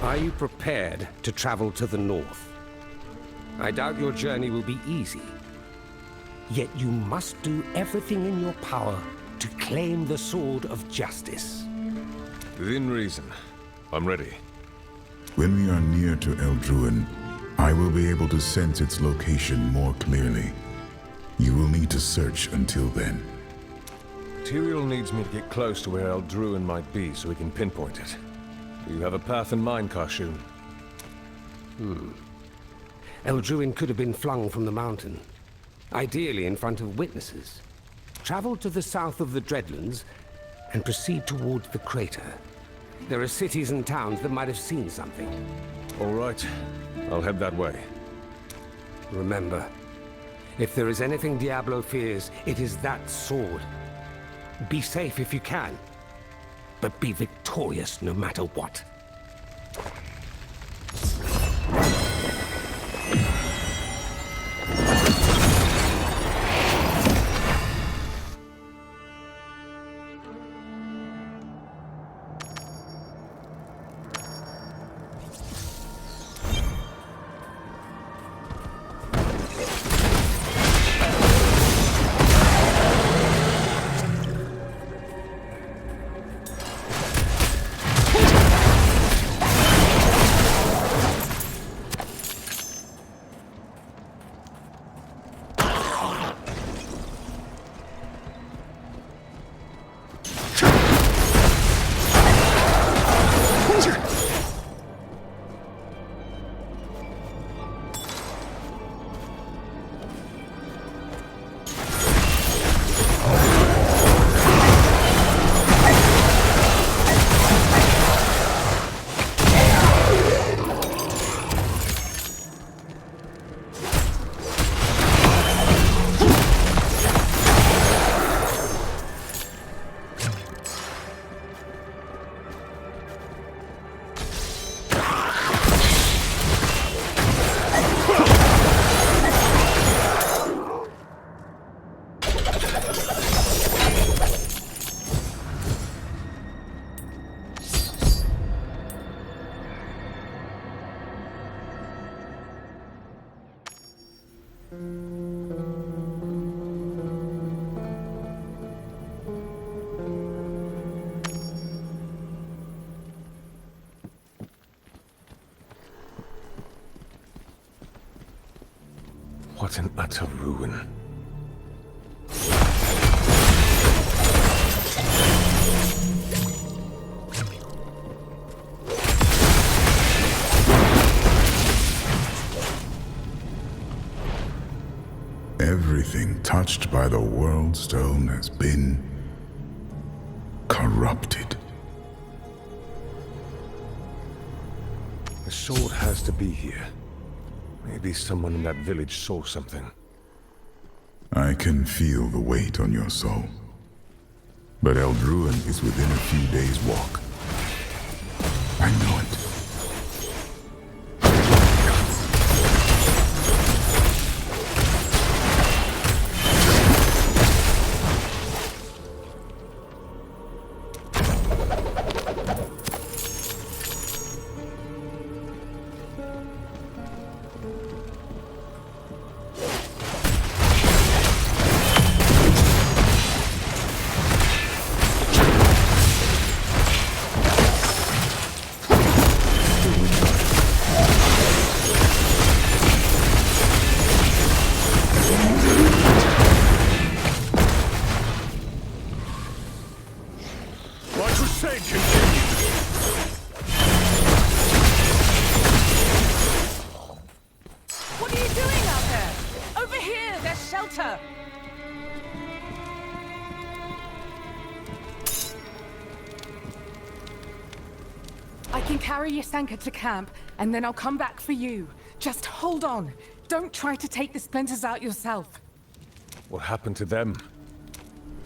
Are you prepared to travel to the north? I doubt your journey will be easy. Yet you must do everything in your power to claim the Sword of Justice. Within reason. I'm ready. When we are near to Eldruin, I will be able to sense its location more clearly. You will need to search until then. Tyrael needs me to get close to where Eldruin might be so we can pinpoint it. Do you have a path in mind, Karshun? Eldruin could have been flung from the mountain, ideally in front of witnesses. Travel to the south of the Dreadlands and proceed towards the crater. There are cities and towns that might have seen something. All right. I'll head that way. Remember, if there is anything Diablo fears, it is that sword. Be safe if you can, but be victorious no matter what. What an utter ruin. Everything touched by the worldstone has been corrupted. The sword has to be here. Maybe someone in that village saw something. I can feel the weight on your soul. But Eldruin is within a few days' walk. I know it. Carry Yasanka to camp, and then I'll come back for you. Just hold on. Don't try to take the splinters out yourself. What happened to them?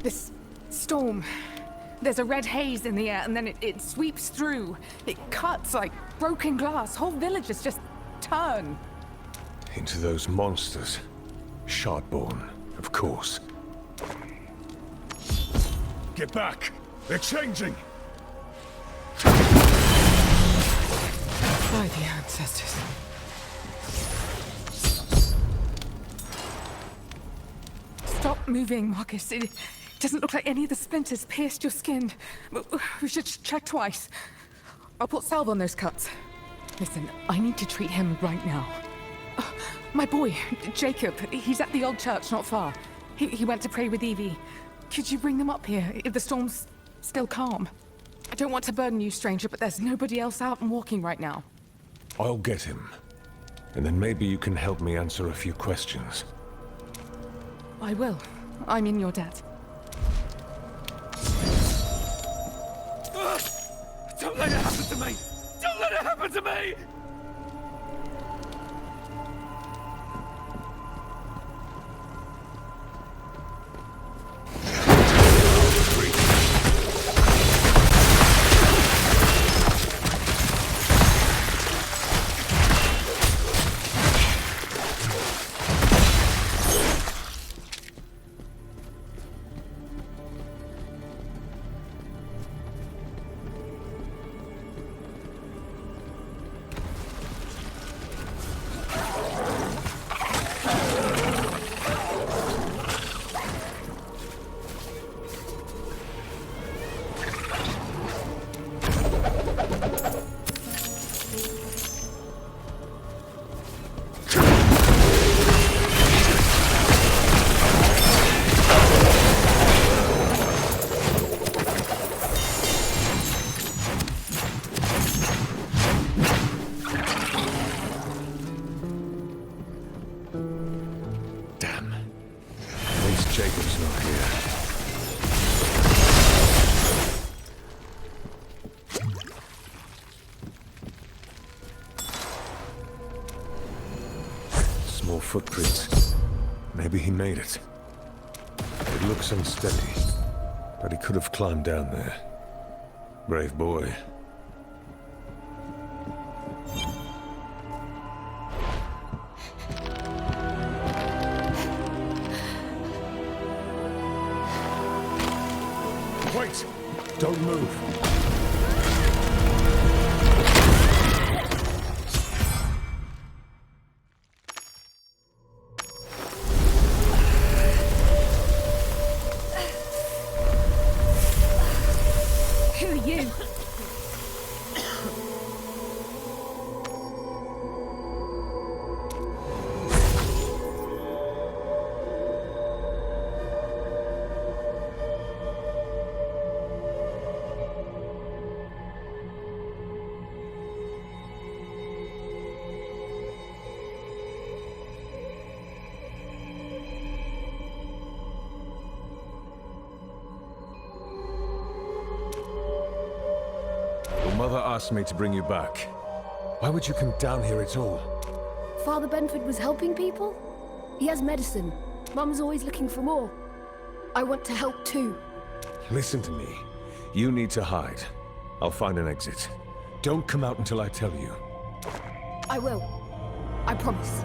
This storm. There's a red haze in the air, and then it sweeps through. It cuts like broken glass. Whole villages just turn. Into those monsters. Shardborne, of course. Get back! They're changing! moving, Marcus. It doesn't look like any of the splinters pierced your skin. We should check twice. I'll put salve on those cuts. Listen, I need to treat him right now. My boy, Jacob, he's at the old church not far. He went to pray with Evie. Could you bring them up here if the storm's still calm? I don't want to burden you, stranger, but there's nobody else out and walking right now. I'll get him. And then maybe you can help me answer a few questions. I will. I'm in your debt. Don't let it happen to me! Don't let it happen to me! Footprints. Maybe he made it. It looks unsteady, but he could have climbed down there. Brave boy. Wait! Don't move! Mother asked me to bring you back. Why would you come down here at all? Father Benford was helping people? He has medicine. Mum's always looking for more. I want to help too. Listen to me. You need to hide. I'll find an exit. Don't come out until I tell you. I will. I promise.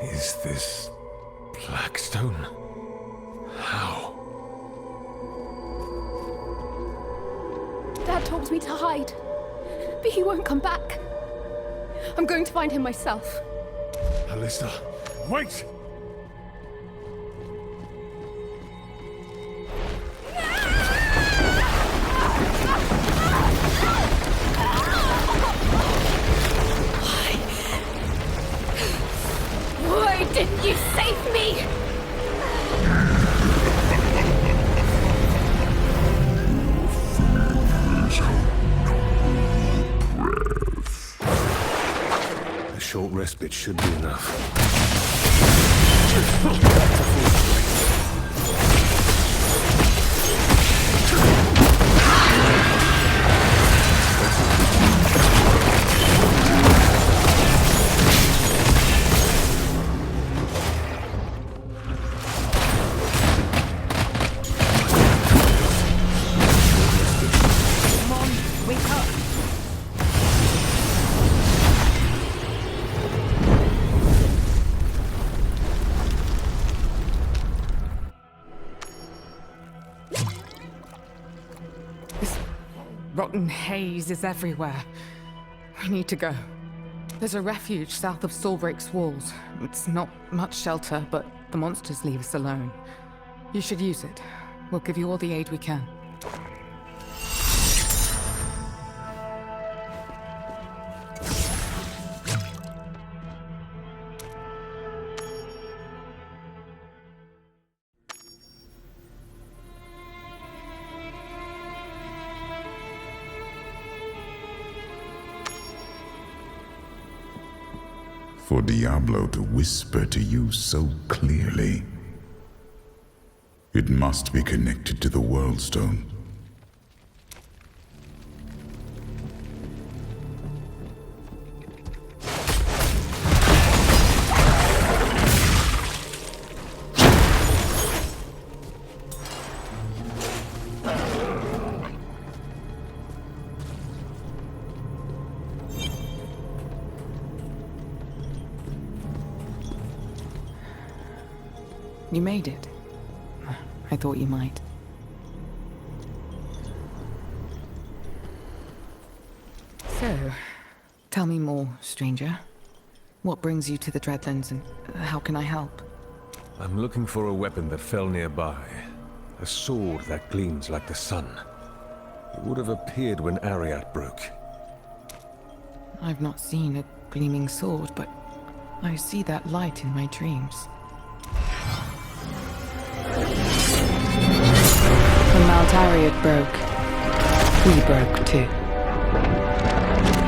Is this Blackstone? How? Dad told me to hide, but he won't come back. I'm going to find him myself. Alyssa, wait! Didn't you save me? A short respite should be enough. Rotten haze is everywhere. We need to go. There's a refuge south of Staalbreak's walls. It's not much shelter, but the monsters leave us alone. You should use it. We'll give you all the aid we can. For Diablo to whisper to you so clearly, it must be connected to the worldstone. You made it. I thought you might. So, tell me more, stranger. What brings you to the Dreadlands, and how can I help? I'm looking for a weapon that fell nearby. A sword that gleams like the sun. It would have appeared when Arreat broke. I've not seen a gleaming sword, but I see that light in my dreams. When Mount Arreat broke, we broke too.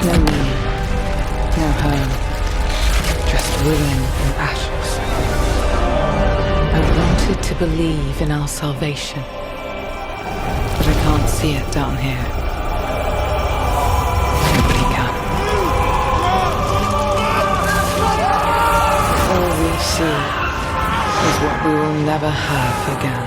No meaning, no home, just ruin and ashes. I wanted to believe in our salvation, but I can't see it down here. Nobody can. All we see is what we will never have again.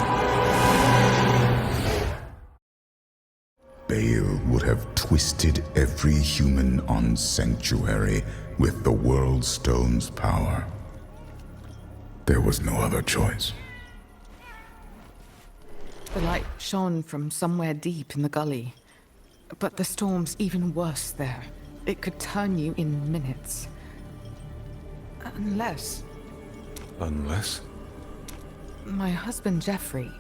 Bale would have twisted every human on Sanctuary with the worldstone's power. There was no other choice. The light shone from somewhere deep in the gully. But the storm's even worse there. It could turn you in minutes. Unless... Unless? My husband, Jeffrey,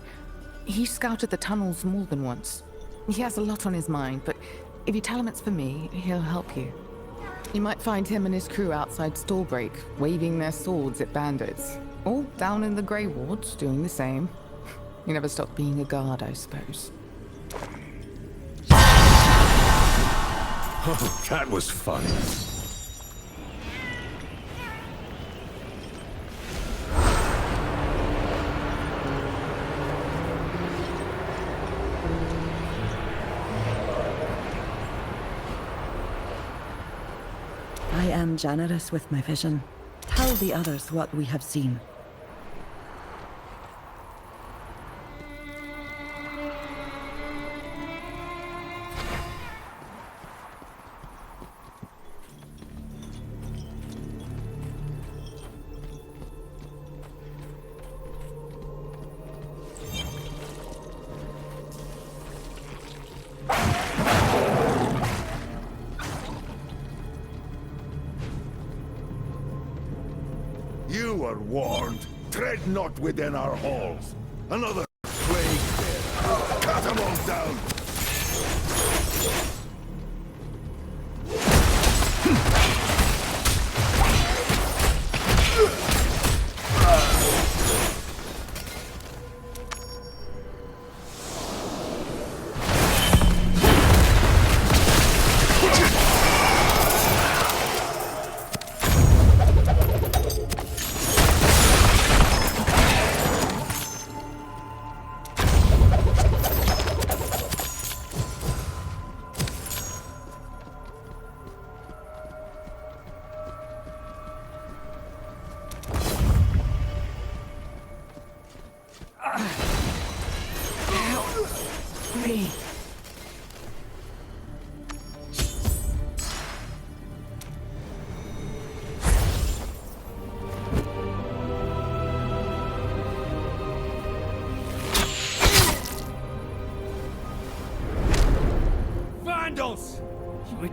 he scouted the tunnels more than once. He has a lot on his mind, but if you tell him it's for me, he'll help you. You might find him and his crew outside Staalbreak, waving their swords at bandits. Or down in the Grey Wards, doing the same. You never stopped being a guard, I suppose. Oh, that was fun. I am generous with my vision. Tell the others what we have seen. You are warned. Tread not within our halls. Another plague there. Cut them all down.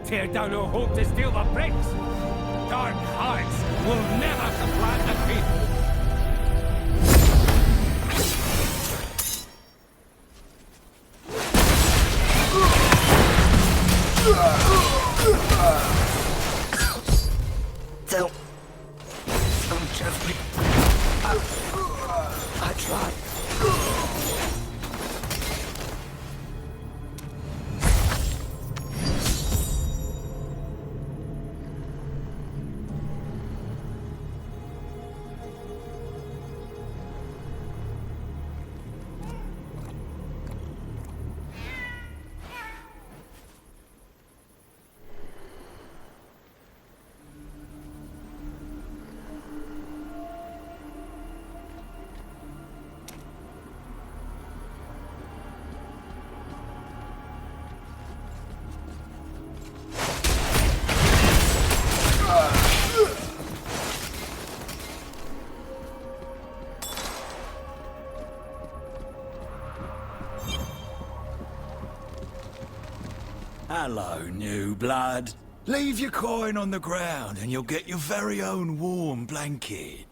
tear down or hope to steal the bricks. Dark hearts will never supplant the people. Don't judge me. I tried. Hello, new blood. Leave your coin on the ground and you'll get your very own warm blanket.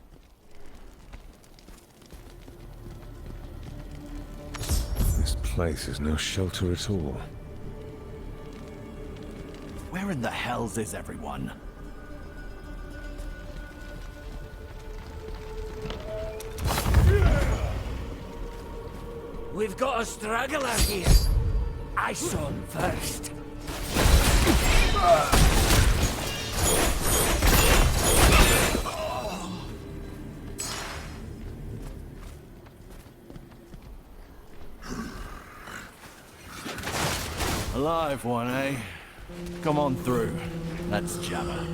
This place is no shelter at all. Where in the hells is everyone? We've got a straggler here. I saw him first. Alive one, eh? Come on through. Let's jabber.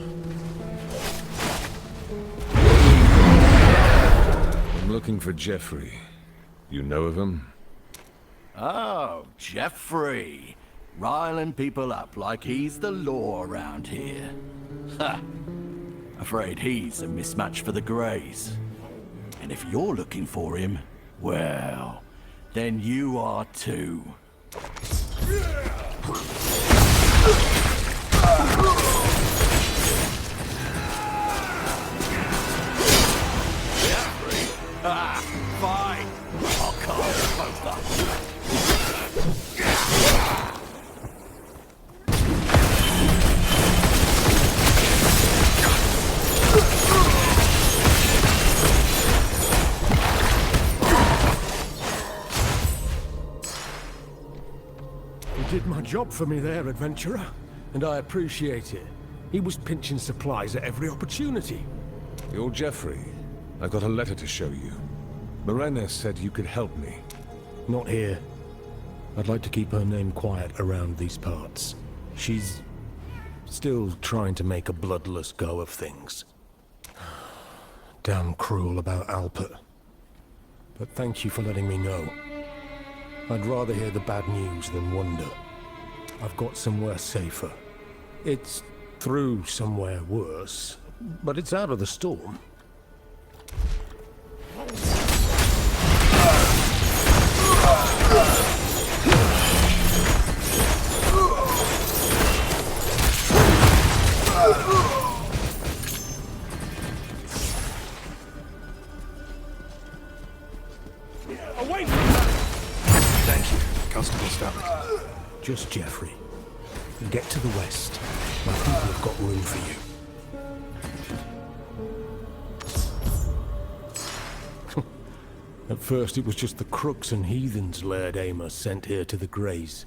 I'm looking for Jeffrey. You know of him? Oh, Jeffrey. Riling people up like he's the law around here. Ha! Afraid he's a mismatch for the Greys. And if you're looking for him, well, then you are too. Jeffrey? Ah, fine. I'll call both up. You did my job for me there, adventurer, and I appreciate it. He was pinching supplies at every opportunity. You're Jeffrey. I got a letter to show you. Mirena said you could help me. Not here. I'd like to keep her name quiet around these parts. She's still trying to make a bloodless go of things. Damn cruel about Alpert. But thank you for letting me know. I'd rather hear the bad news than wonder. I've got somewhere safer. It's through somewhere worse, but it's out of the storm. Away from that! Thank you, Constable Staalbreak. Just Jeffrey. Get to the west. My people have got room for you. At first it was just the crooks and heathens Laird Aymer sent here to the Greys.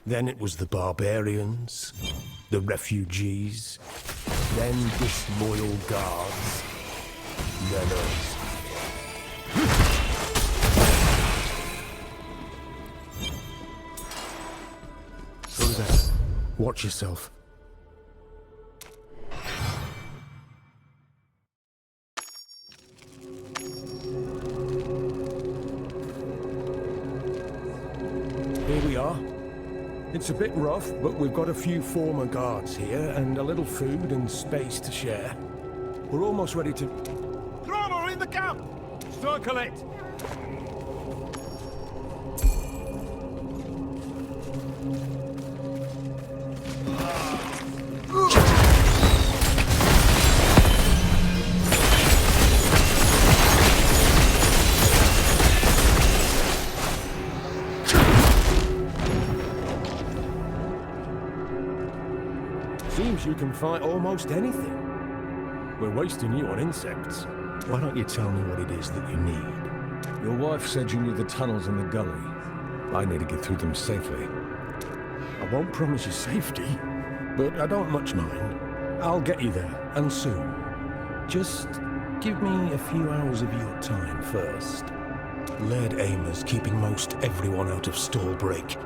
Then it was the barbarians, the refugees, then disloyal guards, then us. Through there. Watch yourself. Here we are. It's a bit rough, but we've got a few former guards here, and a little food and space to share. We're almost ready to... Drama in the camp! Circle it! can fight almost anything. We're wasting you on insects. Why don't you tell me what it is that you need? Your wife said you knew the tunnels in the gully. I need to get through them safely. I won't promise you safety, but I don't much mind. I'll get you there, and soon. Just give me a few hours of your time first. Laird Aymer's keeping most everyone out of Staalbreak.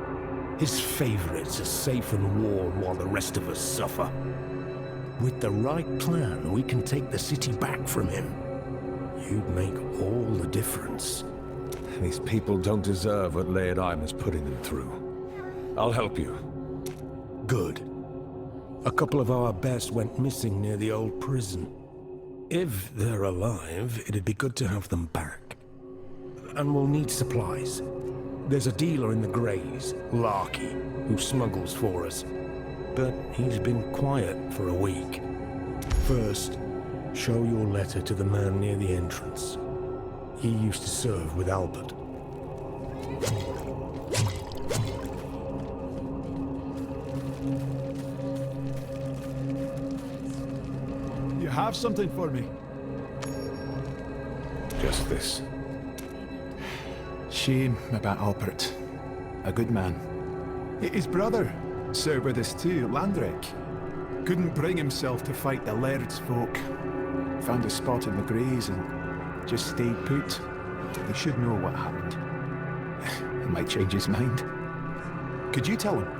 His favorites are safe and warm while the rest of us suffer. With the right plan, we can take the city back from him. You'd make all the difference. These people don't deserve what Laird Aymer's putting them through. I'll help you. Good. A couple of our best went missing near the old prison. If they're alive, it'd be good to have them back. And we'll need supplies. There's a dealer in the Greys, Larky, who smuggles for us. But he's been quiet for a week. First, show your letter to the man near the entrance. He used to serve with Albert. You have something for me? Just this. Shame about Albert. A good man. His brother served with us too, Landrick. Couldn't bring himself to fight the Laird's folk. Found a spot in the Greys and just stayed put. They should know what happened. He might change his mind. Could you tell him?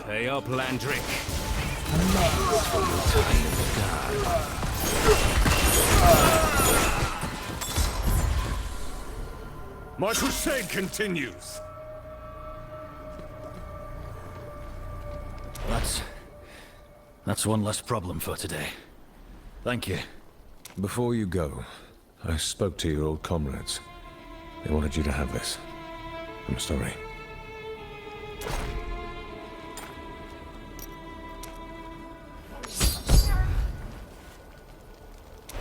Pay up, Landrick. My crusade continues! That's one less problem for today. Thank you. Before you go, I spoke to your old comrades. They wanted you to have this. I'm sorry.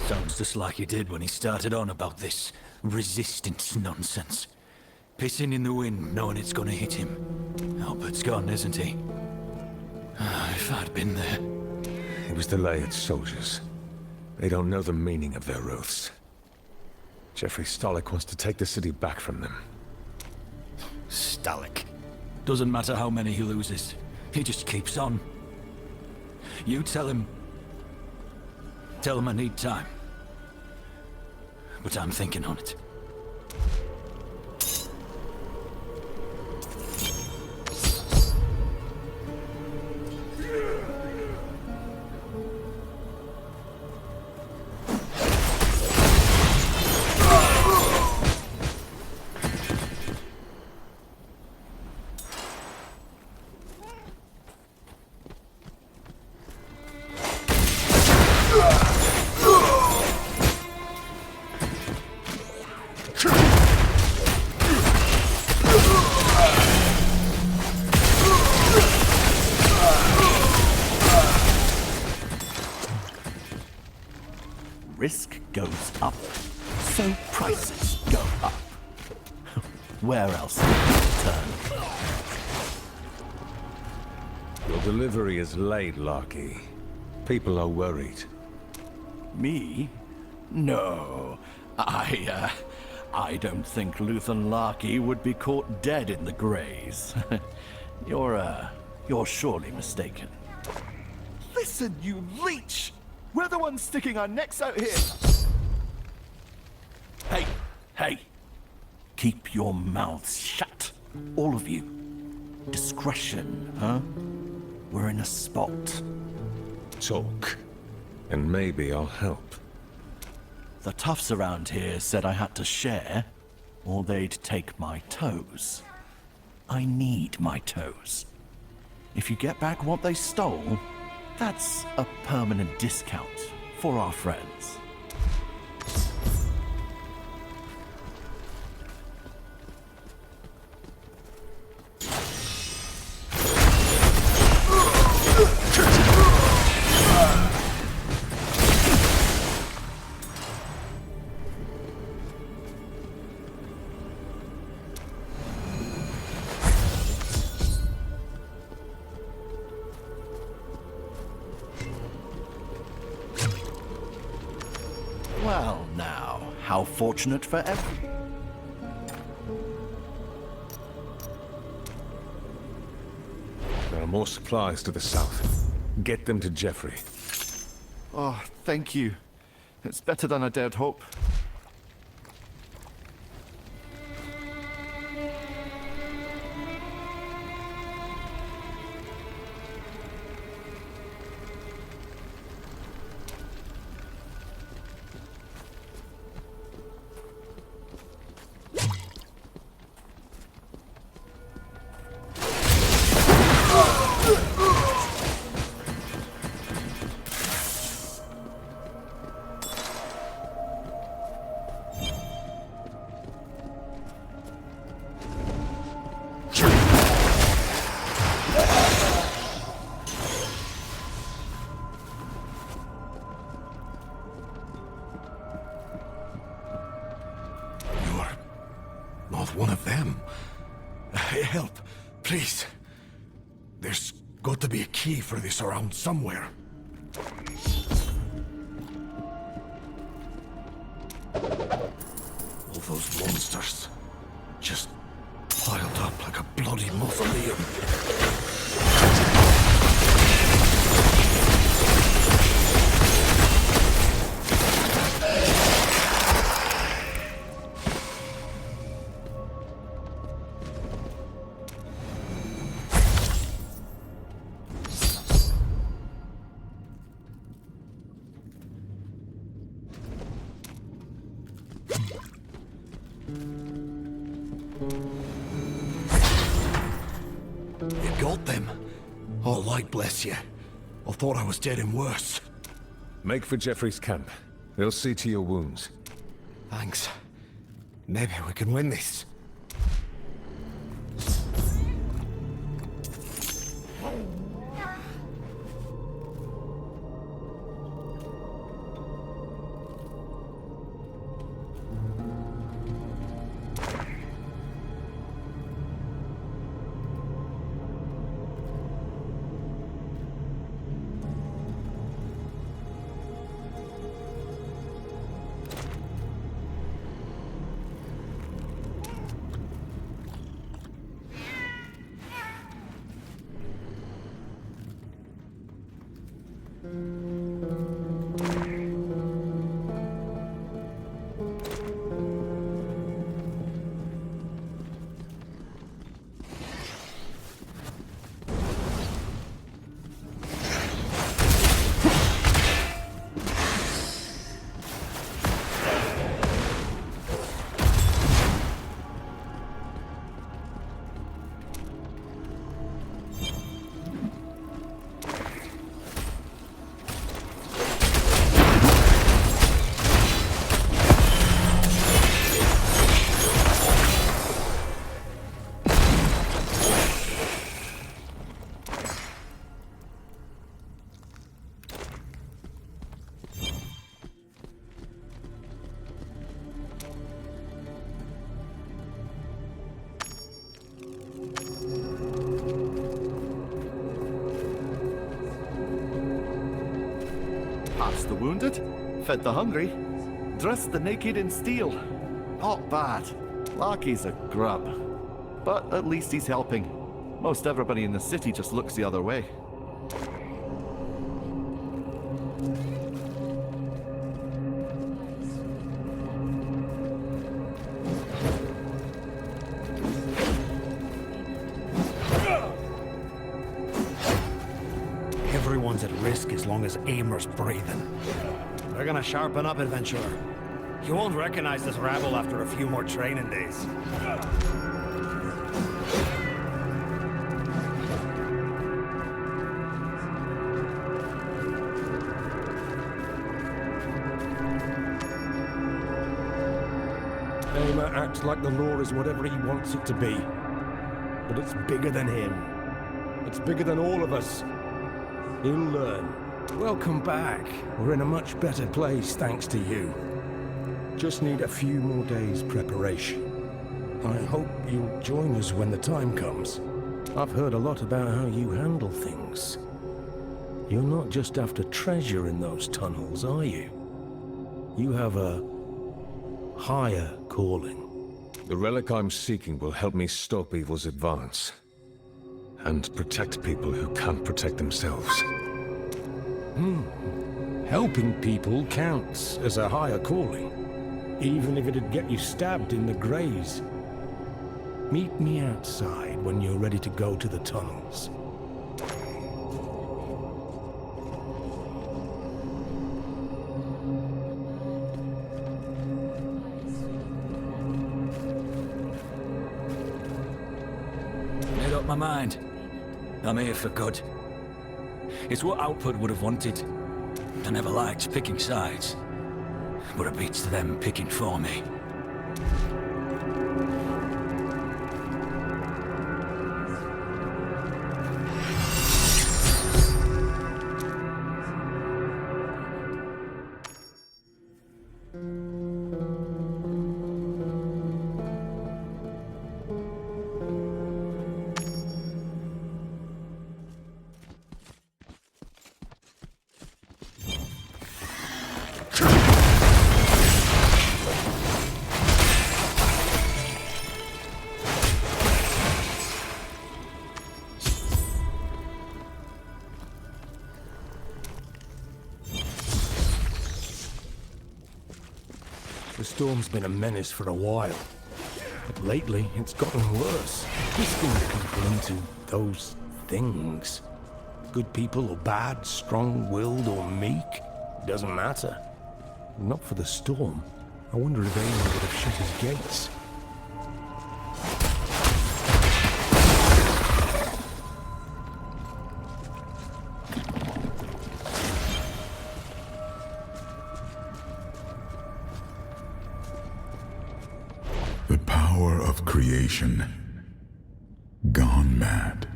Sounds just like he did when he started on about this resistance nonsense. Pissing in the wind, knowing it's gonna hit him. Albert's gone, isn't he? If I'd been there. It was the Laird's soldiers. They don't know the meaning of their oaths. Jeffrey Stalik wants to take the city back from them. Stalik. Doesn't matter how many he loses. He just keeps on. You tell him... Tell him I need time. But I'm thinking on it. Risk goes up, so prices go up. Where else do you turn? Your delivery is late, Larky. People are worried. Me? No. I don't think Luthen Larky would be caught dead in the Greys. You're surely mistaken. Listen, you leech! We're the ones sticking our necks out here. Hey. Keep your mouths shut. All of you. Discretion, huh? We're in a spot. Talk, and maybe I'll help. The toughs around here said I had to share, or they'd take my toes. I need my toes. If you get back what they stole, that's a permanent discount for our friends. Well now, how fortunate for everyone. There are more supplies to the south. Get them to Jeffrey. Oh, thank you. It's better than I dared hope. One of them. Help, please. There's got to be a key for this around somewhere. All those monsters just piled up like a bloody mausoleum. Bless you. I thought I was dead and worse. Make for Jeffrey's camp. They'll see to your wounds. Thanks. Maybe we can win this. Passed the wounded, fed the hungry, dressed the naked in steel. Not bad. Larky's a grub. But at least he's helping. Most everybody in the city just looks the other way. town's at risk as long as Aymer's breathing. We're gonna sharpen up, adventurer. You won't recognize this rabble after a few more training days. Aymer acts like the law is whatever he wants it to be. But it's bigger than him. It's bigger than all of us. He'll learn. Welcome back. We're in a much better place thanks to you. Just need a few more days' preparation. I hope you'll join us when the time comes. I've heard a lot about how you handle things. You're not just after treasure in those tunnels, are you? You have a higher calling. The relic I'm seeking will help me stop evil's advance. And protect people who can't protect themselves. Helping people counts as a higher calling. Even if it'd get you stabbed in the Greys. Meet me outside when you're ready to go to the tunnels. Made up my mind. I'm here for good. It's what Outward would have wanted. I never liked picking sides. But it beats them picking for me. The storm's been a menace for a while. But lately, it's gotten worse. Twisting people into those things. Good people or bad, strong-willed or meek, doesn't matter. Not for the storm. I wonder if Aymer would have shut his gates. The power of creation gone mad.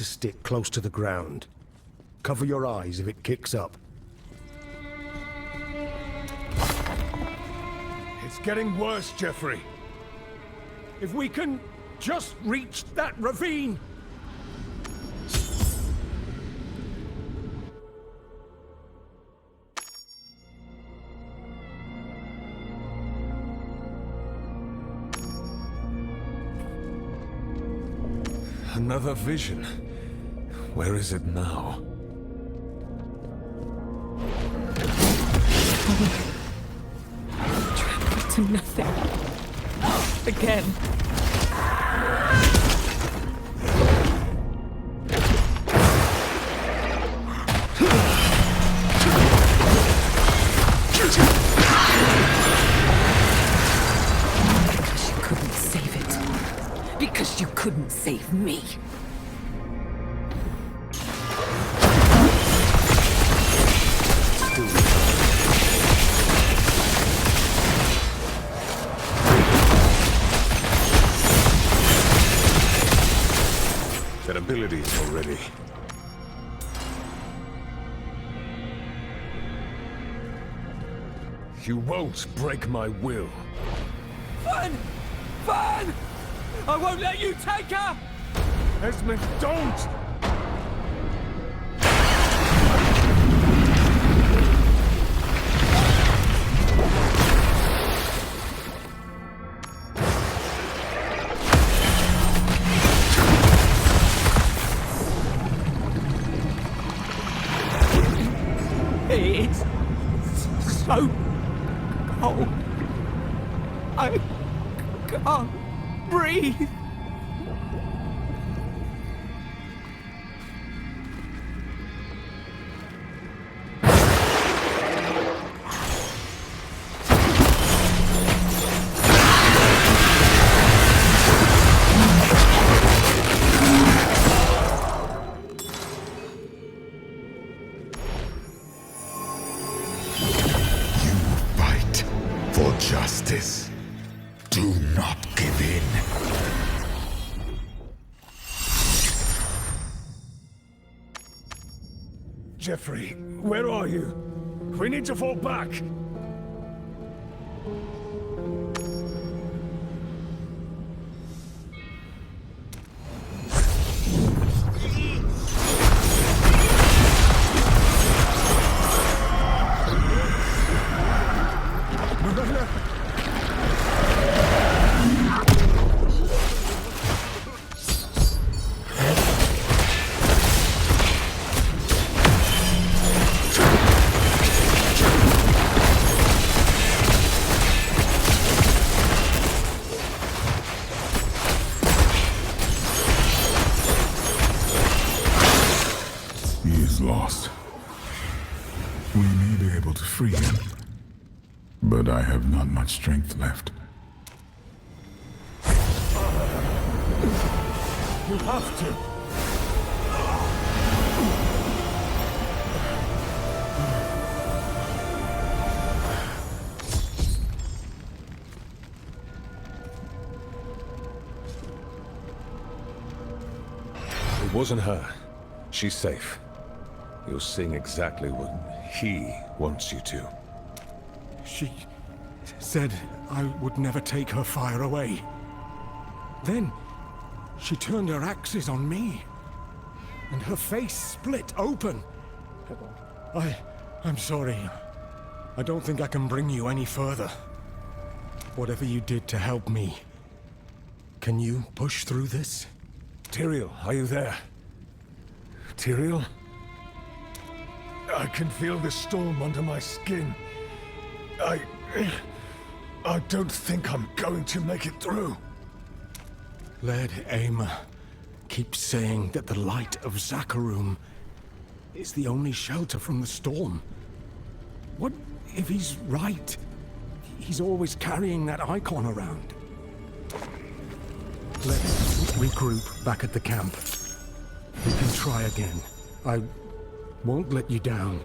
Stick close to the ground. Cover your eyes if it kicks up. It's getting worse, Jeffrey. If we can just reach that ravine. Another vision. Where is it now? Trampled to nothing. Again. Because you couldn't save it. Because you couldn't save me. That abilities already. You won't break my will. Fun! Fun! I won't let you take her! Esmond, don't! No. I can't breathe. Justice. Do not give in. Jeffrey, where are you? We need to fall back. Free him, but I have not much strength left. You have to. It wasn't her. She's safe. You're seeing exactly what he wants you to. She said I would never take her fire away. Then she turned her axes on me, and her face split open. I'm sorry. I don't think I can bring you any further. Whatever you did to help me, can you push through this? Tyrael, are you there? Tyrael? I can feel the storm under my skin. I don't think I'm going to make it through. Laird Aymer keeps saying that the light of Zakarum is the only shelter from the storm. What if he's right? He's always carrying that icon around. Let's regroup back at the camp. We can try again. I won't let you down.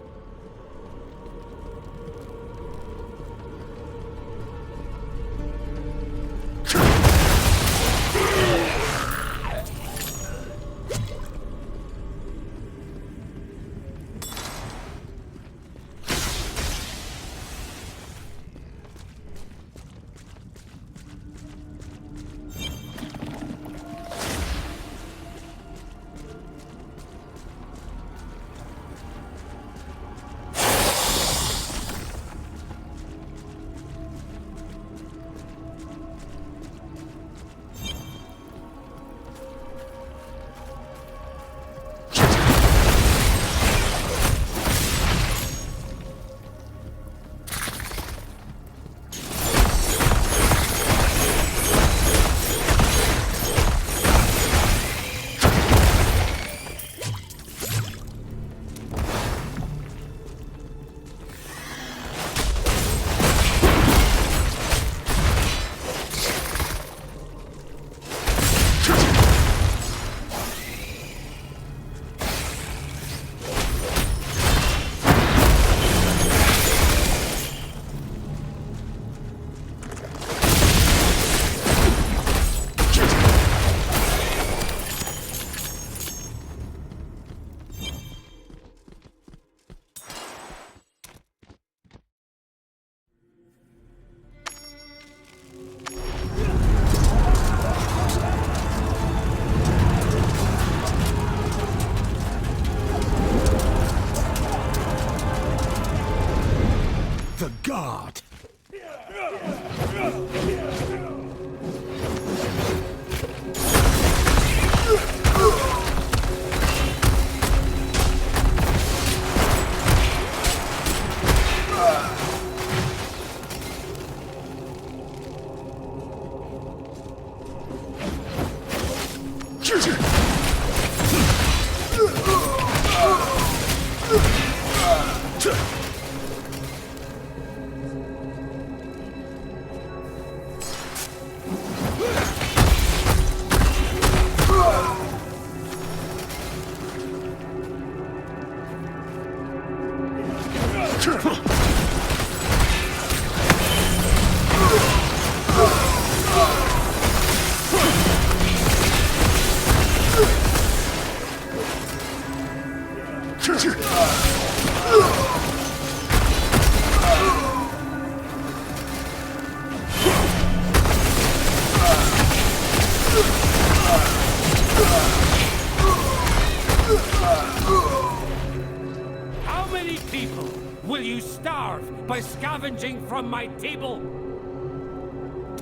starve by scavenging from my table.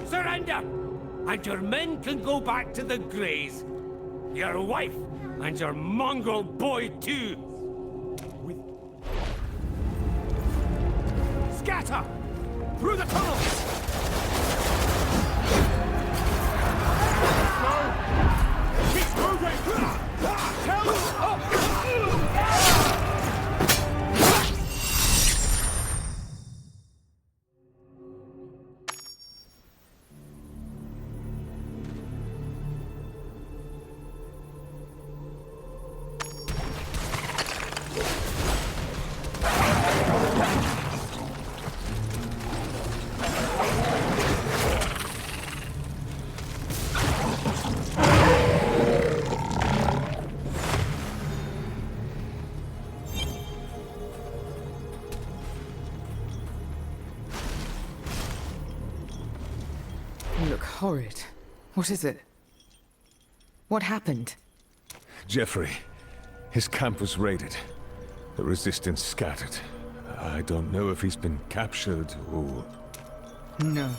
Surrender, and your men can go back to the Greys. Your wife, and your mongrel boy too. Scatter! Through the tunnels! Keep moving! Tell up! Horrid. What is it? What happened? Jeffrey. His camp was raided. The resistance scattered. I don't know if he's been captured or... No.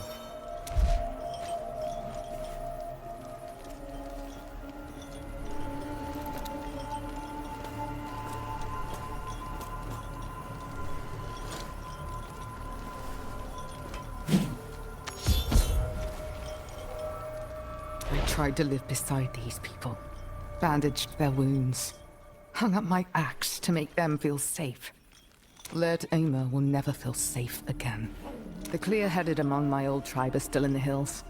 I tried to live beside these people, bandaged their wounds, hung up my axe to make them feel safe. Laird Aymer will never feel safe again. The clear-headed among my old tribe are still in the hills.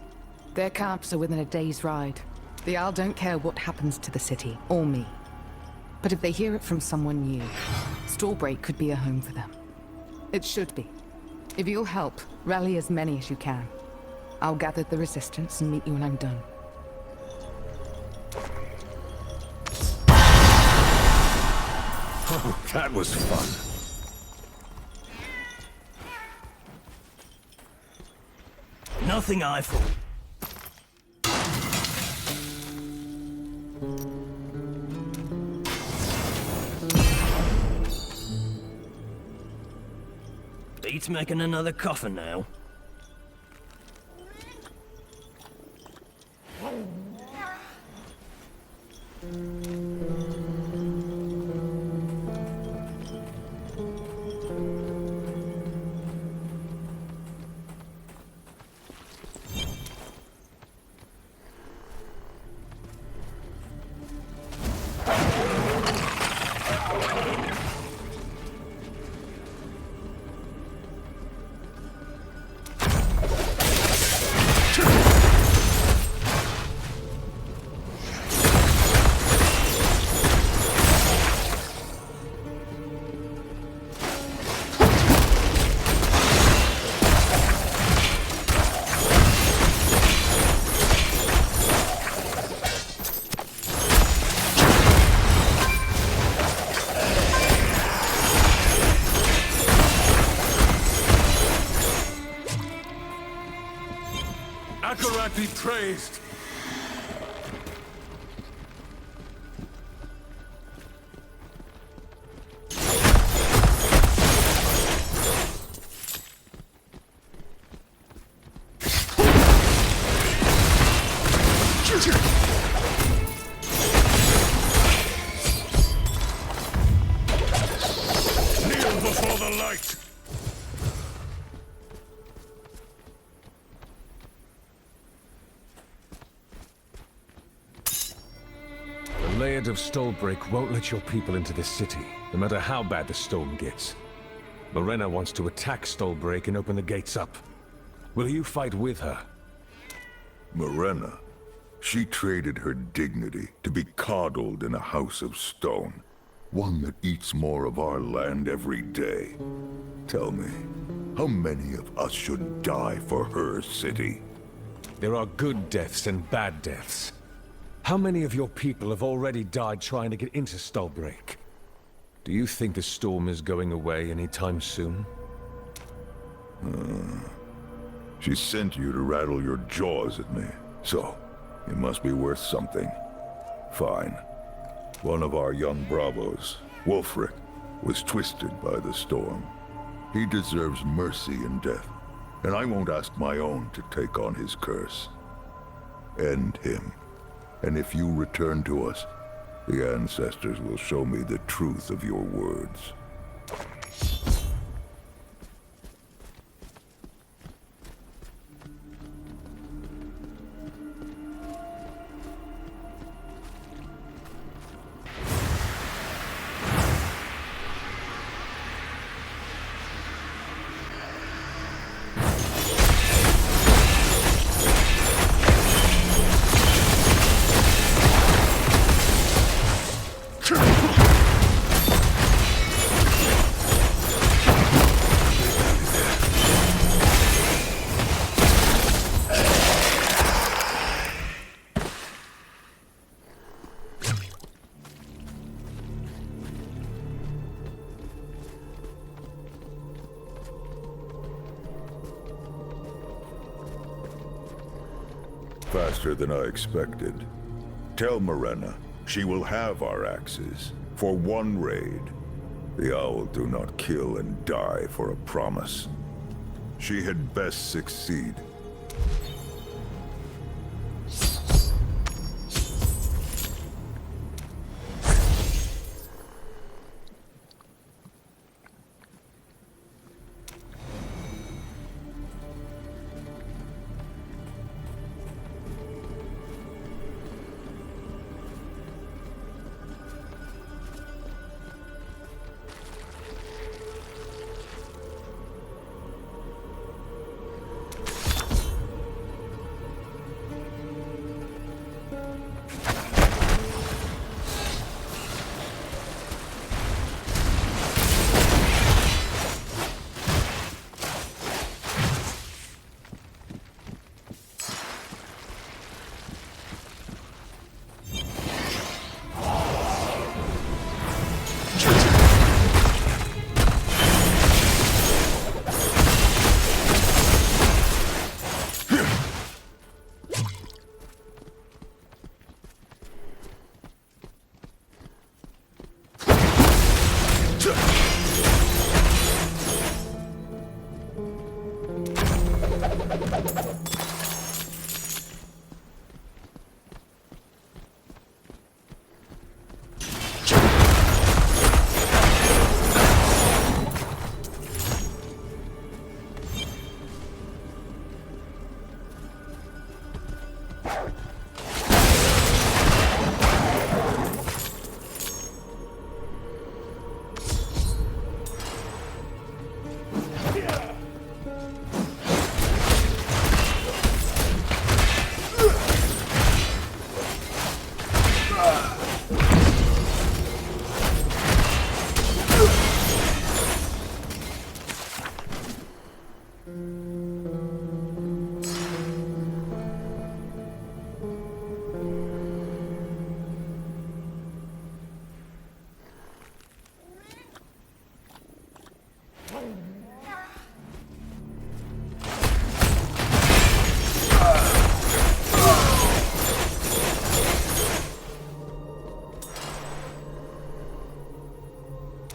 Their camps are within a day's ride. The Owl don't care what happens to the city, or me. But if they hear it from someone new, Staalbreak could be a home for them. It should be. If you'll help, rally as many as you can. I'll gather the resistance and meet you when I'm done. Oh, that was fun. Nothing I thought. Beats making another coffin now. Be praised. Kneel before the light. The Laird of Staalbreak won't let your people into the city, no matter how bad the storm gets. Morena wants to attack Staalbreak and open the gates up. Will you fight with her? Morena? She traded her dignity to be coddled in a house of stone. One that eats more of our land every day. Tell me, how many of us should die for her city? There are good deaths and bad deaths. How many of your people have already died trying to get into Staalbreak? Do you think the storm is going away anytime soon? She sent you to rattle your jaws at me, so it must be worth something. Fine. One of our young bravos, Wulfric, was twisted by the storm. He deserves mercy in death, and I won't ask my own to take on his curse. End him. And if you return to us, the ancestors will show me the truth of your words. Faster than I expected. Tell Morena she will have our axes for one raid. The owl do not kill and die for a promise. She had best succeed.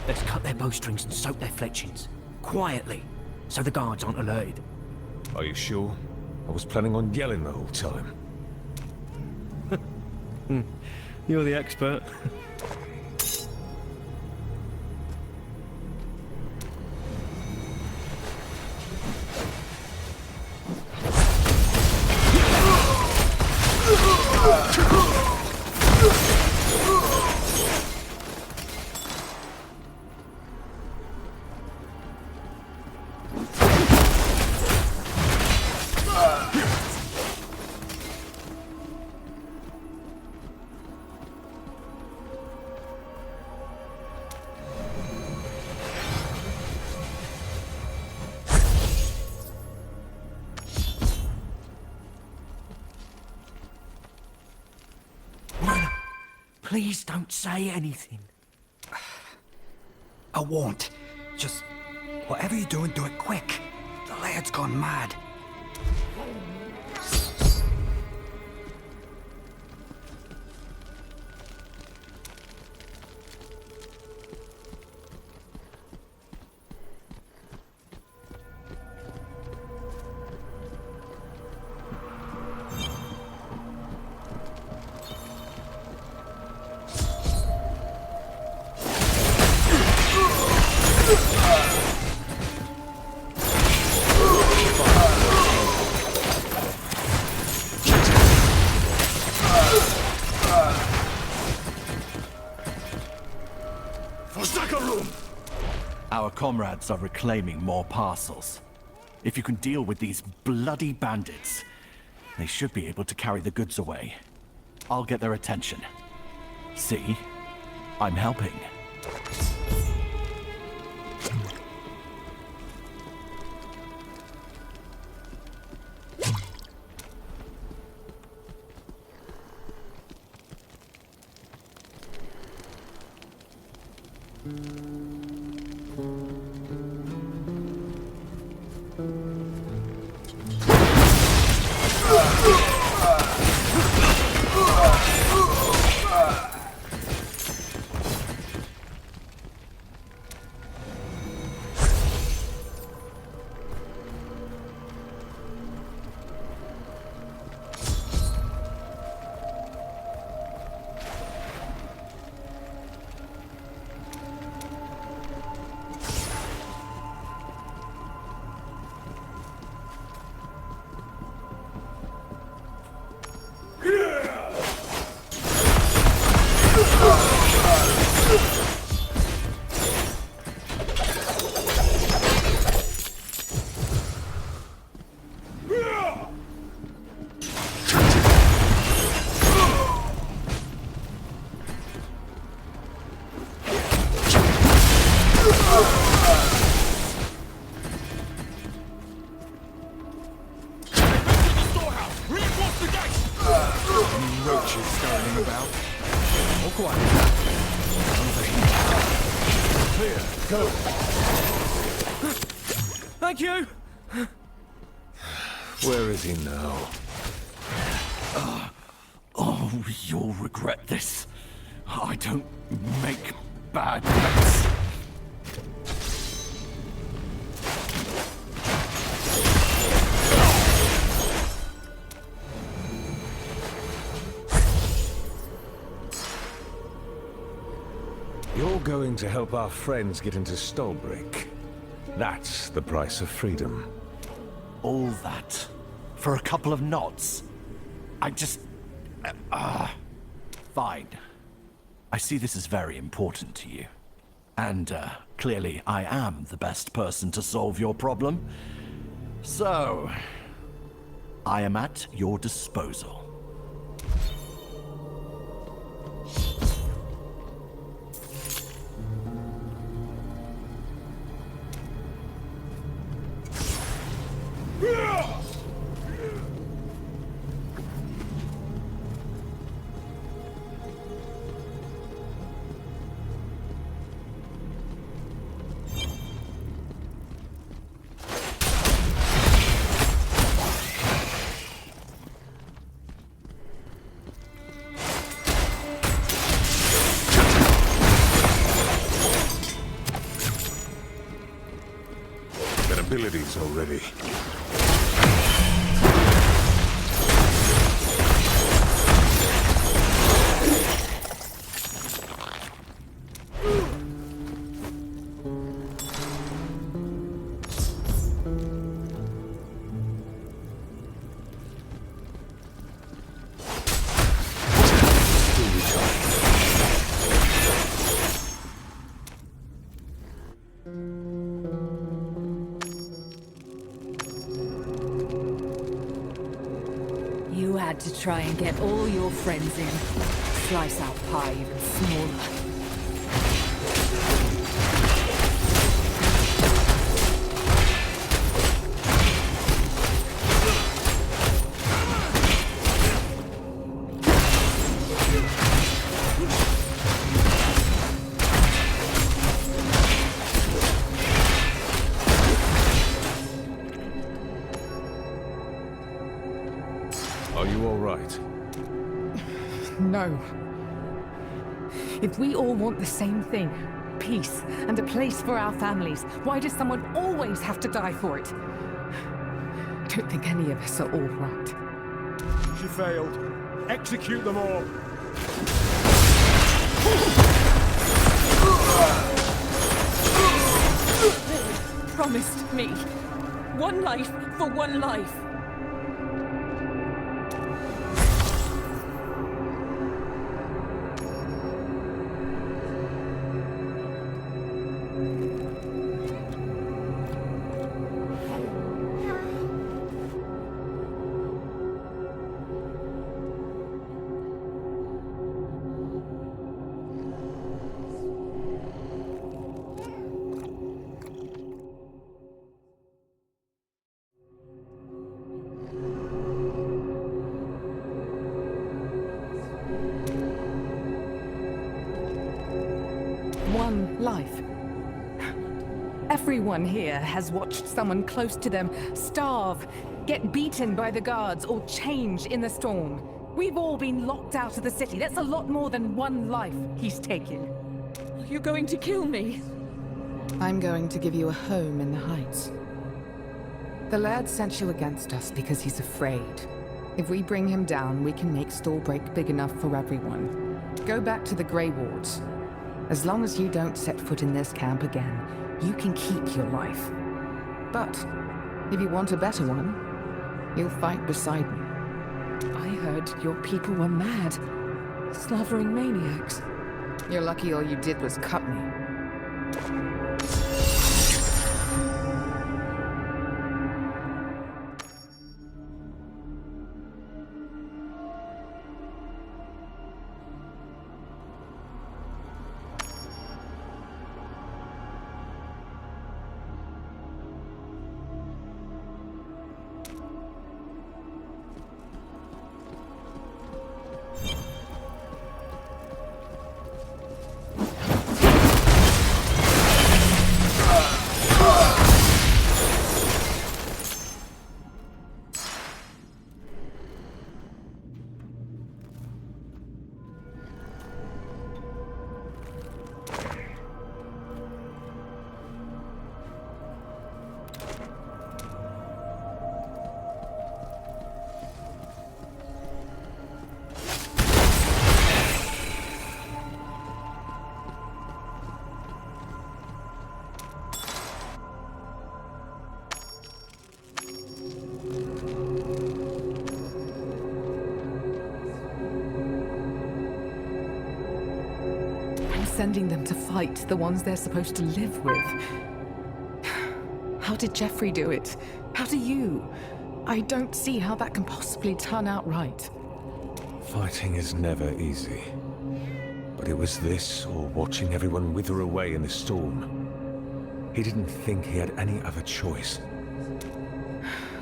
Let's cut their bowstrings and soak their fletchings. Quietly, so the guards aren't alerted. Are you sure? I was planning on yelling the whole time. You're the expert. Please don't say anything. I won't. Just, whatever you're doing, do it quick. The laird's gone mad. comrades are reclaiming more parcels. If you can deal with these bloody bandits, they should be able to carry the goods away. I'll get their attention. See? I'm helping. Thank you! Where is he now? Oh, you'll regret this. I don't make bad bets. You're going to help our friends get into Staalbreak. That's the price of freedom. All that for a couple of knots? I just... Fine. I see this as very important to you. And, clearly I am the best person to solve your problem. So... I am at your disposal. Abilities already. To try and get all your friends in. Slice our pie even smaller. Are you all right? No. If we all want the same thing, peace and a place for our families, why does someone always have to die for it? I don't think any of us are all right. She failed. Execute them all. Promised me. One life for one life. life. Everyone here has watched someone close to them starve, get beaten by the guards, or change in the storm. We've all been locked out of the city. That's a lot more than one life he's taken. You're going to kill me. I'm going to give you a home in the Heights. The Laird sent you against us because he's afraid. If we bring him down, we can make Staalbreak big enough for everyone. Go back to the Grey Wards. As long as you don't set foot in this camp again, you can keep your life. But if you want a better one, you'll fight beside me. I heard your people were mad. Slavering maniacs. You're lucky all you did was cut me. Sending them to fight the ones they're supposed to live with. How did Jeffrey do it? How do you? I don't see how that can possibly turn out right. Fighting is never easy. But it was this, or watching everyone wither away in the storm. He didn't think he had any other choice.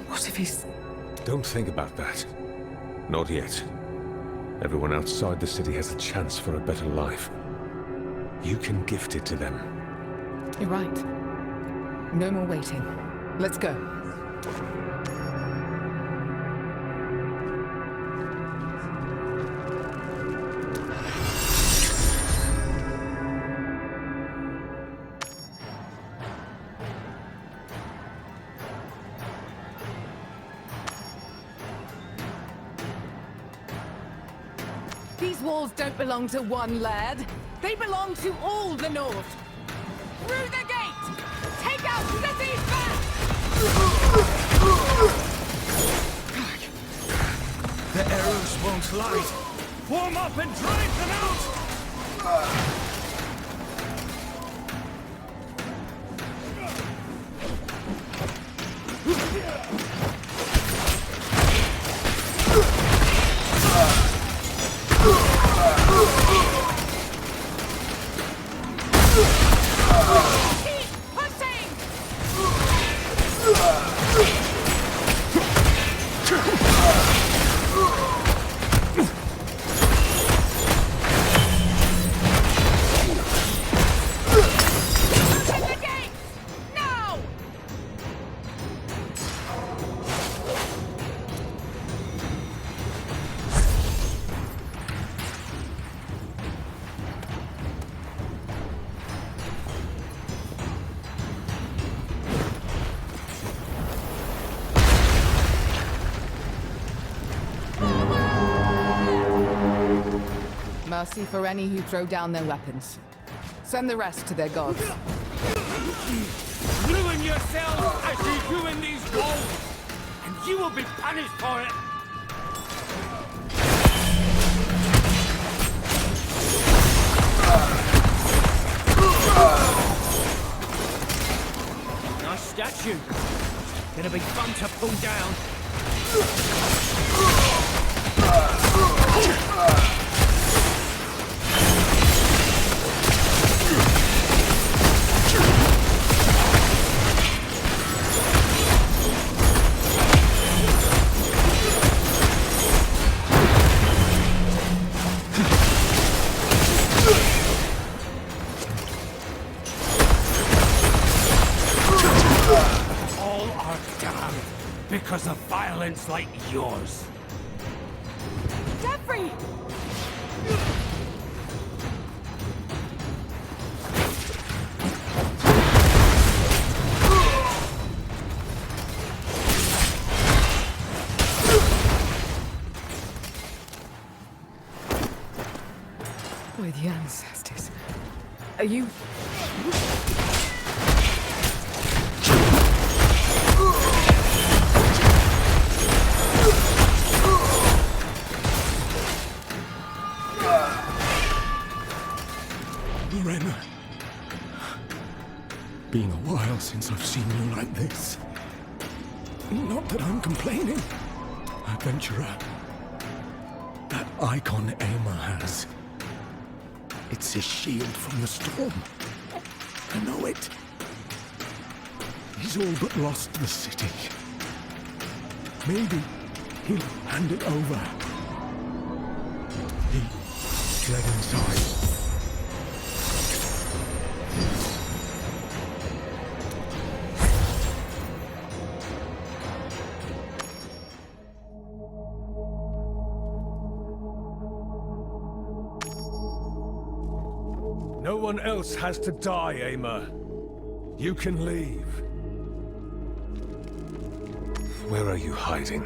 What if he's... Don't think about that. Not yet. Everyone outside the city has a chance for a better life. You can gift it to them. You're right. No more waiting. Let's go. These walls don't belong to one Laird. They belong to all the North. Through the gate! Take out cities back! The arrows won't light. Form up and drive them out! Mercy for any who throw down their weapons. Send the rest to their gods. Ruin yourselves as you ruin these walls, and you will be punished for it! Nice statue. Gonna be fun to pull down. violence like yours. Jeffrey! We're the ancestors. Are you... Lorena. Been a while since I've seen you like this. Not that I'm complaining. Adventurer. That icon Aymer has. It's his shield from the storm. I know it. He's all but lost the city. Maybe he'll hand it over. He fled inside. No one else has to die, Aymer. You can leave. Where are you hiding?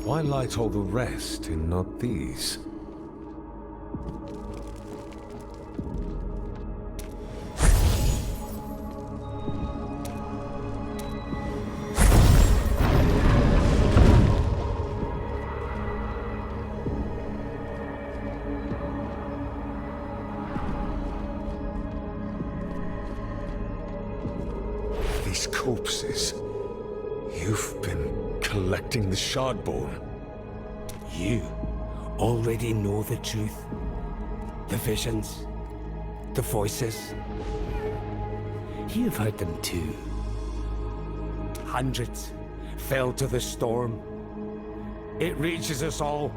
Why light all the rest and not these? These corpses. You've been collecting the Shardborne. You already know the truth. The visions, the voices. You've heard them too. Hundreds fell to the storm. It reaches us all.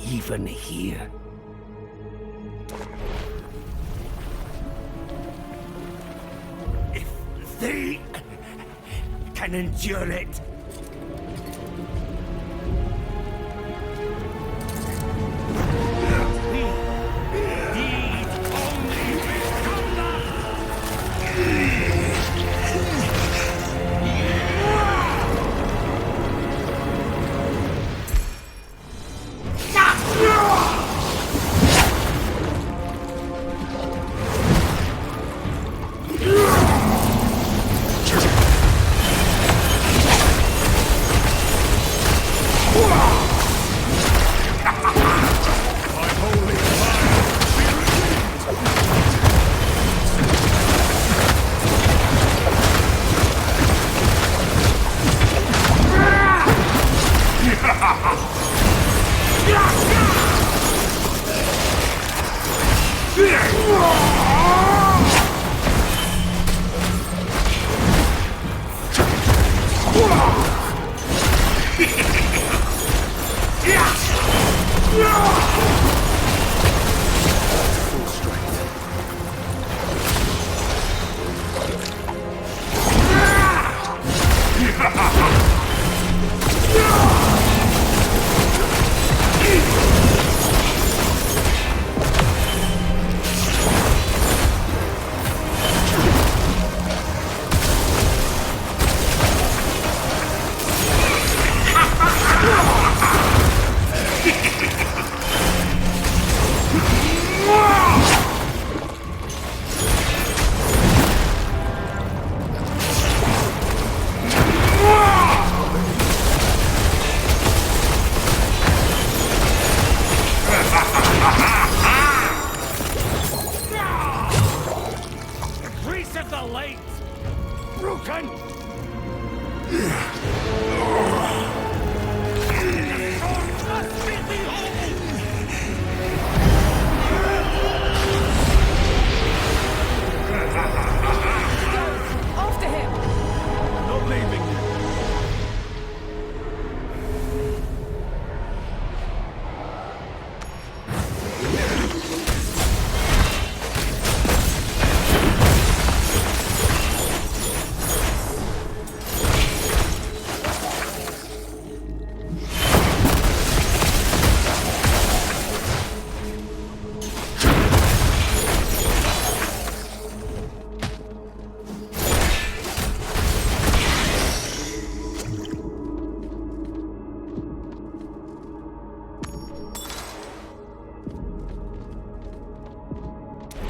Even here. If they can endure it,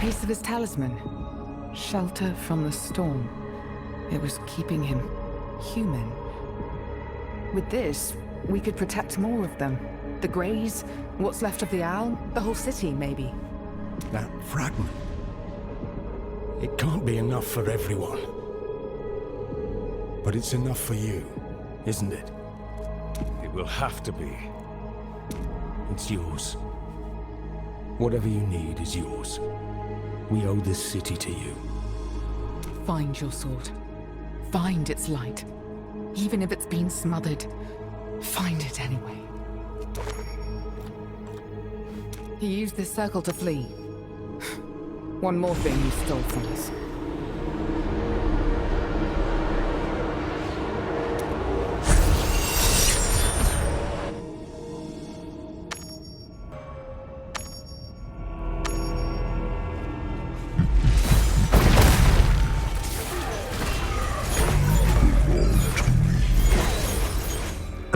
piece of his talisman. Shelter from the storm. It was keeping him human. With this, we could protect more of them. The Greys, what's left of the Owl, the whole city, maybe. That fragment. It can't be enough for everyone. But it's enough for you, isn't it? It will have to be. It's yours. Whatever you need is yours. We owe this city to you. Find your sword. Find its light. Even if it's been smothered, find it anyway. He used this circle to flee. One more thing he stole from us.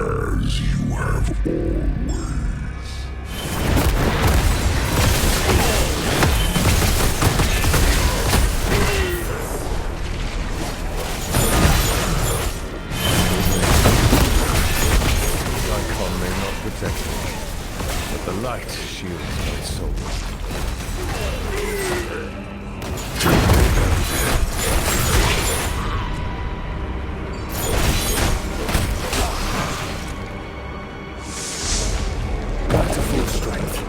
As you have always. But the light shields my soul. Back to full strength.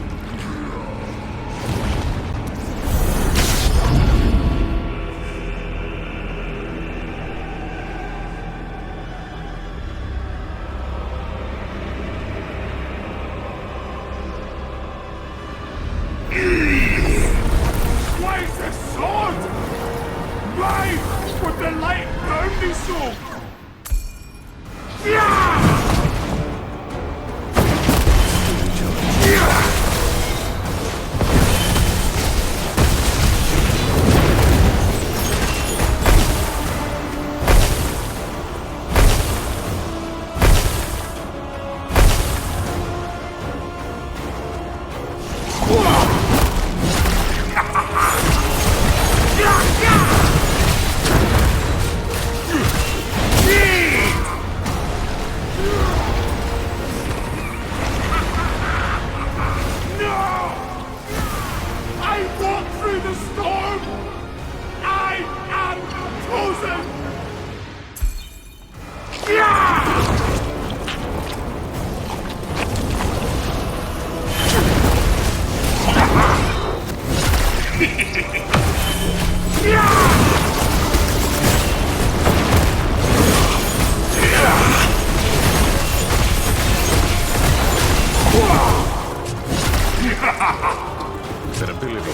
That ability.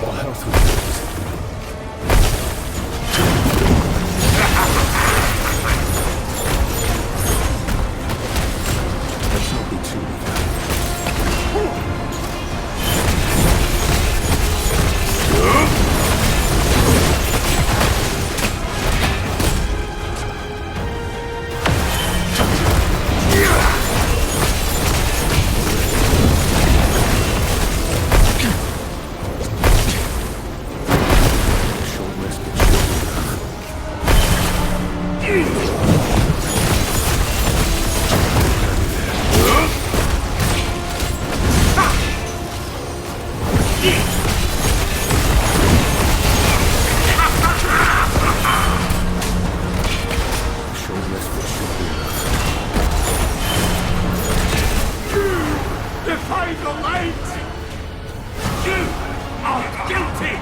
More health with this. Let's not be too Defy the light! You are guilty!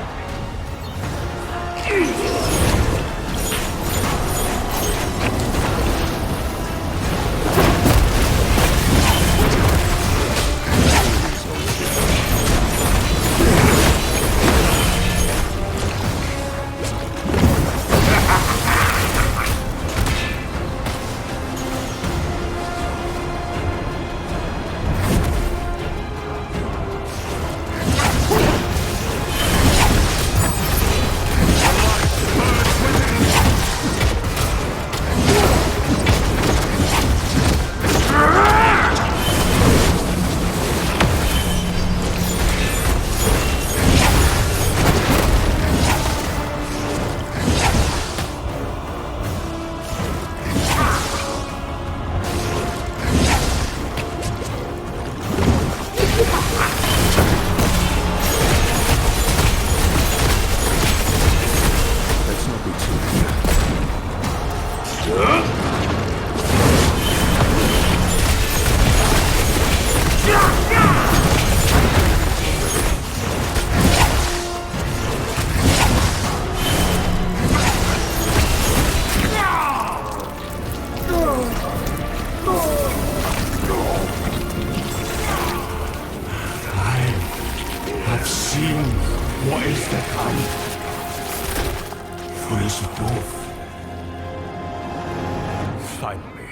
Finally,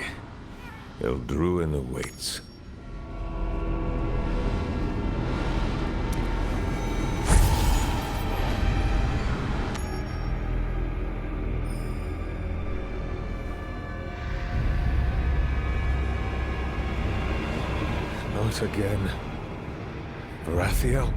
Eldruin awaits. Not again. Baratheon?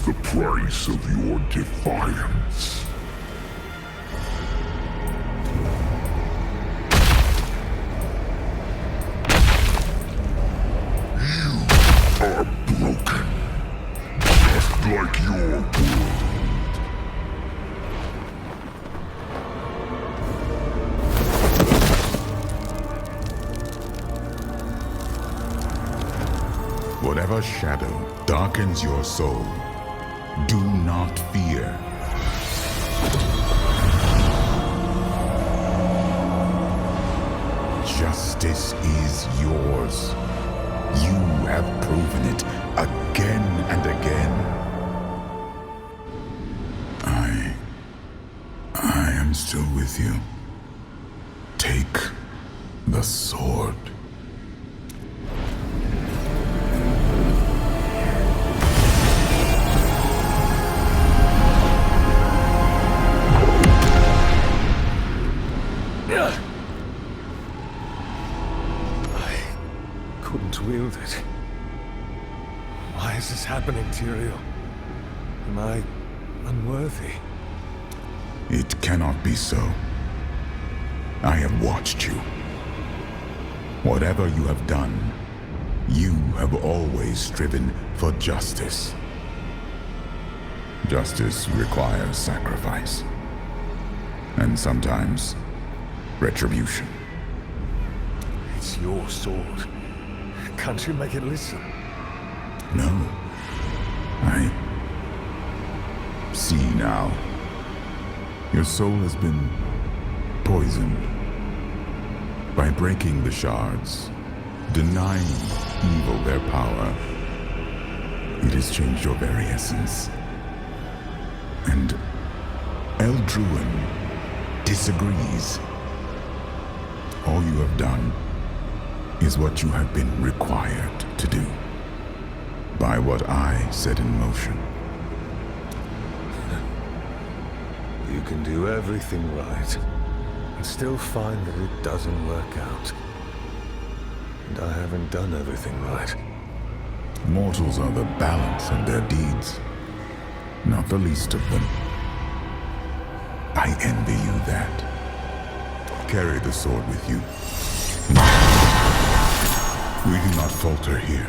The price of your defiance. You are broken, just like your world. Whatever shadow darkens your soul, do not fear. Justice is yours. You have proven it again and again. I am still with you. Take the sword. Wield it. Why is this happening, Tyrael? Am I unworthy? It cannot be so. I have watched you. Whatever you have done, you have always striven for justice. Justice requires sacrifice. And sometimes, retribution. It's your sword. Can't you make it listen? No. I see now. Your soul has been poisoned. By breaking the shards, denying evil their power, it has changed your very essence. And Eldruin disagrees. All you have done is what you have been required to do. By what I set in motion. You can do everything right, and still find that it doesn't work out. And I haven't done everything right. Mortals are the balance of their deeds, not the least of them. I envy you that. Carry the sword with you. We do not falter here.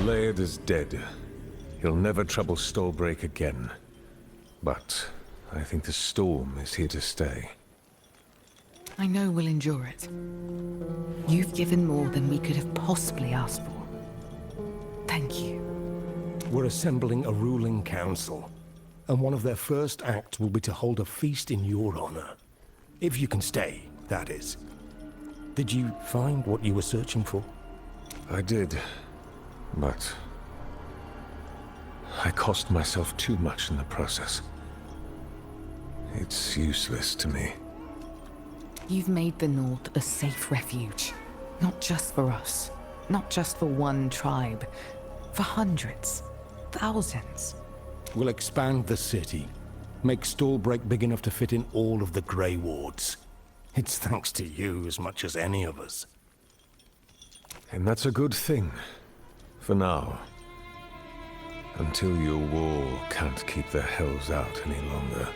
Laird is dead. He'll never trouble Staalbreak again. But I think the storm is here to stay. I know we'll endure it. You've given more than we could have possibly asked for. Thank you. We're assembling a ruling council, and one of their first acts will be to hold a feast in your honor. If you can stay, that is. Did you find what you were searching for? I did, but I cost myself too much in the process. It's useless to me. You've made the North a safe refuge. Not just for us. Not just for one tribe. For hundreds. Thousands. We'll expand the city. Make Staalbreak big enough to fit in all of the Grey Wards. It's thanks to you as much as any of us. And that's a good thing. For now. Until your wall can't keep the hells out any longer.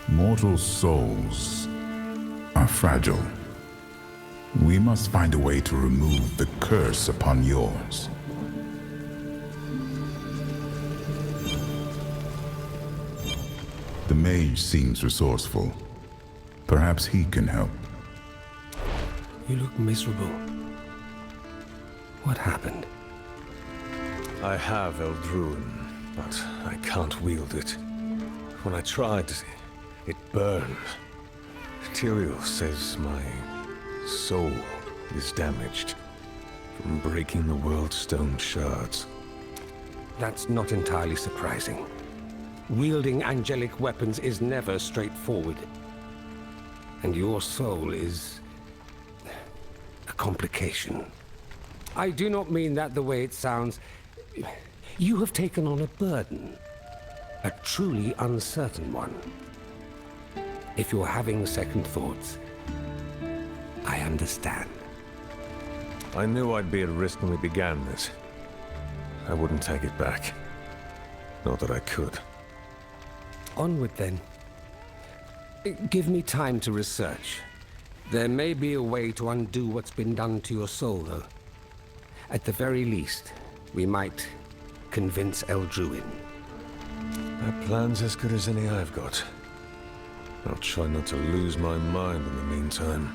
Mortal souls are fragile. We must find a way to remove the curse upon yours. The mage seems resourceful. Perhaps he can help. You look miserable. What happened? I have Eldruin, but I can't wield it. When I tried, it burned. Tyrael says my soul is damaged from breaking the worldstone shards. That's not entirely surprising. Wielding angelic weapons is never straightforward. And your soul is a complication. I do not mean that the way it sounds. You have taken on a burden. A truly uncertain one. If you're having second thoughts, I understand. I knew I'd be at risk when we began this. I wouldn't take it back. Not that I could. Onward then. Give me time to research. There may be a way to undo what's been done to your soul, though. At the very least, we might convince Eldruin. That plan's as good as any I've got. I'll try not to lose my mind in the meantime.